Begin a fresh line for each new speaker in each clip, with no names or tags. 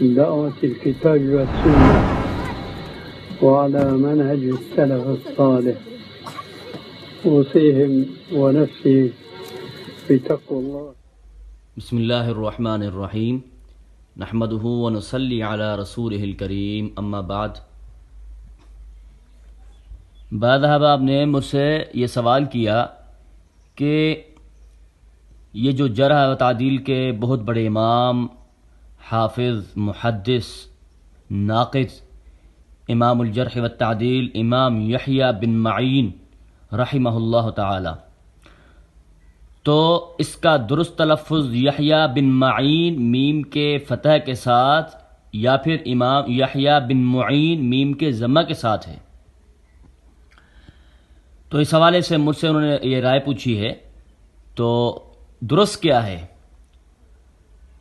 دعوة الكتاب والسنة وعلى منهج السلف الصالح أوصيهم ونفسي بتقوى الله.
بسم اللہ الرحمن الرحیم نحمدہ ونصلی علی رسولہ الکریم اما بعد. بعض احباب نے مجھ سے یہ سوال کیا کہ یہ جو جرح و تعدیل کے بہت بڑے امام، حافظ، محدث، ناقد، امام الجرح والتعدیل امام یحییٰ بن معین رحمہ اللہ تعالی، تو اس کا درست تلفظ یحییٰ بن معین میم کے فتح کے ساتھ یا پھر امام یحییٰ بن معین میم کے ضمہ کے ساتھ ہے. تو اس حوالے سے مجھ سے انہوں نے یہ رائے پوچھی ہے. تو درست کیا ہے،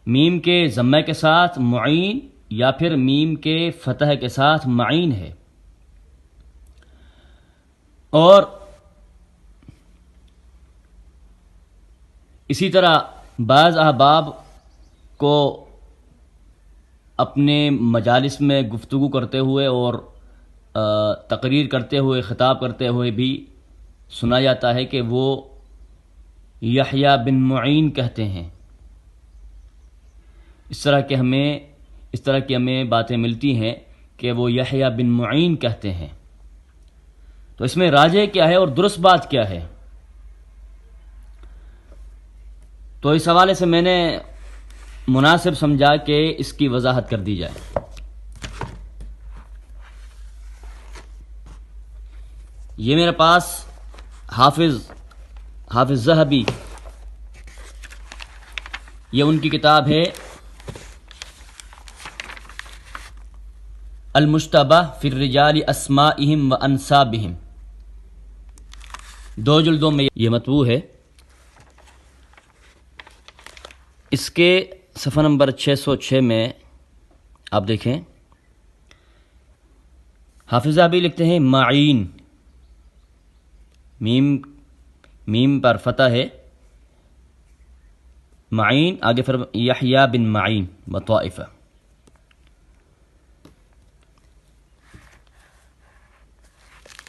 میم کے ضمہ کے ساتھ معین یا پھر میم کے فتح کے ساتھ معین ہے؟ اور اسی طرح بعض احباب کو اپنے مجالس میں گفتگو کرتے ہوئے اور تقریر کرتے ہوئے، خطاب کرتے ہوئے بھی سنا جاتا ہے کہ وہ یحییٰ بن معین کہتے ہیں. اس طرح کی ہمیں باتیں ملتی ہیں کہ وہ یحییٰ بن معین کہتے ہیں. تو اس میں راجح کیا ہے اور درست بات کیا ہے؟ تو اس حوالے سے میں نے مناسب سمجھا کہ اس کی وضاحت کر دی جائے. یہ میرے پاس حافظ ذہبی، یہ ان کی کتاب ہے المشتبہ فی الرجال اسمائہم و انسابہم، 2 جلدوں میں یہ مطبوع ہے. اس کے صفحہ نمبر 606 میں آپ دیکھیں، حافظ ذہبی لکھتے ہیں معین، میم پر فتح ہے، معین آگے پھر یحییٰ بن معین بطائفہ.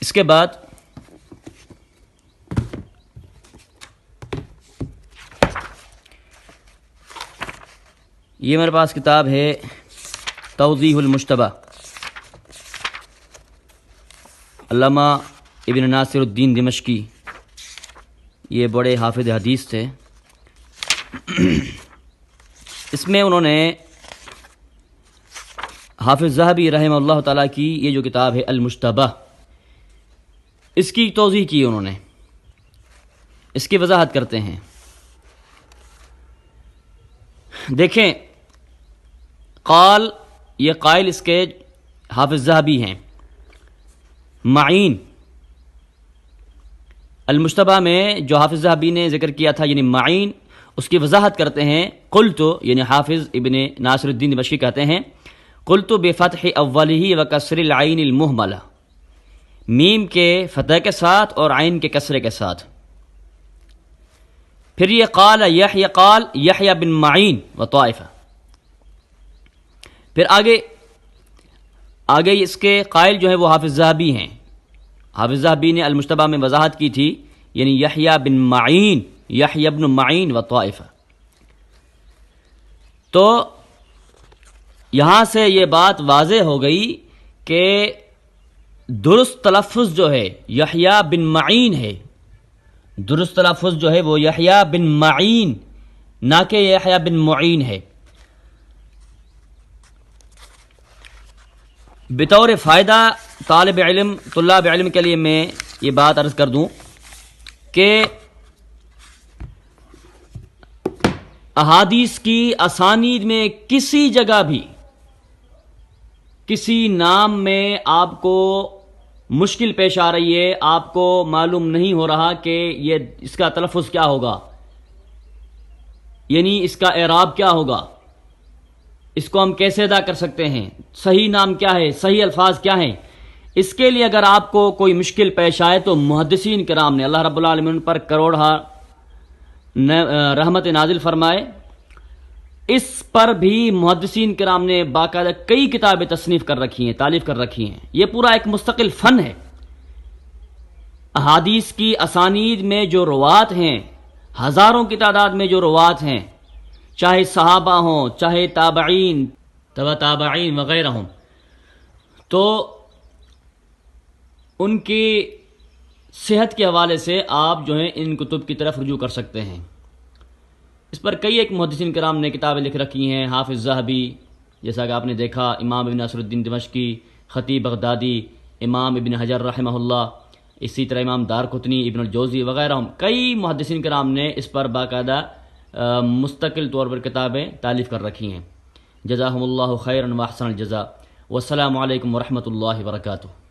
اس کے بعد یہ میرے پاس کتاب ہے توضیح المشتبہ، علامہ ابن ناصر الدین دمشقی، یہ بڑے حافظ حدیث تھے. اس میں انہوں نے حافظ ذہبی رحمہ اللہ تعالیٰ کی یہ جو کتاب ہے المشتبہ، اس کی توضیح کی انہوں نے، اس کی وضاحت کرتے ہیں. دیکھیں، قال، یہ قائل اس کے حافظ ذہبی ہیں. معین المشتبہ میں جو حافظ ذہبی نے ذکر کیا تھا یعنی معین، اس کی وضاحت کرتے ہیں. قلت، یعنی حافظ ابن ناصر الدین دمشقی کہتے ہیں، قلت بفتح اولہ و کسر العین المہملہ، میم کے فتح کے ساتھ اور عین کے کسرے کے ساتھ. پھر یہ قال یحییٰ بن معین و طائفہ. پھر آگے اس کے قائل جو ہے وہ حافظ ذہبی ہیں. حافظ ذہبی نے المشتبہ میں وضاحت کی تھی، یعنی یحییٰ بن معین و طائفہ. تو یہاں سے یہ بات واضح ہو گئی کہ درست تلفظ جو ہے یحییٰ بن معین ہے. درست تلفظ جو ہے وہ یحییٰ بن معین نہ کہ یحییٰ بن معین ہے. بطور فائدہ طالب علم کے لیے میں یہ بات عرض کر دوں کہ احادیث کی اسانید میں کسی جگہ بھی کسی نام میں آپ کو مشکل پیش آ رہی ہے، آپ کو معلوم نہیں ہو رہا کہ یہ اس کا تلفظ کیا ہوگا، یعنی اس کا اعراب کیا ہوگا، اس کو ہم کیسے ادا کر سکتے ہیں، صحیح نام کیا ہے، صحیح الفاظ کیا ہیں. اس کے لیے اگر آپ کو کوئی مشکل پیش آئے تو محدثین کرام نے، اللہ رب العالمین پر کروڑ رحمت نازل فرمائے، اس پر بھی محدثین کرام نے باقاعدہ کئی کتابیں تصنیف کر رکھی ہیں، تالیف کر رکھی ہیں. یہ پورا ایک مستقل فن ہے. احادیث کی اسانید میں جو روات ہیں، ہزاروں کی تعداد میں جو روات ہیں، چاہے صحابہ ہوں، چاہے تابعین، تبع تابعین وغیرہ ہوں، تو ان کی صحت کے حوالے سے آپ جو ہیں ان کتب کی طرف رجوع کر سکتے ہیں. اس پر کئی ایک محدثین کرام نے کتابیں لکھ رکھی ہیں. حافظ ذہبی، جیسا کہ آپ نے دیکھا، امام ابن ناصر الدین دمشقی، خطیب بغدادی، امام ابن حجر رحمہ اللہ، اسی طرح امام دارقطنی، ابن الجوزی وغیرہ، کئی محدثین کرام نے اس پر باقاعدہ مستقل طور پر کتابیں تالیف کر رکھی ہیں. جزاہم اللہ خیرا واحسن الجزاء. والسلام علیکم ورحمۃ اللہ وبرکاتہ.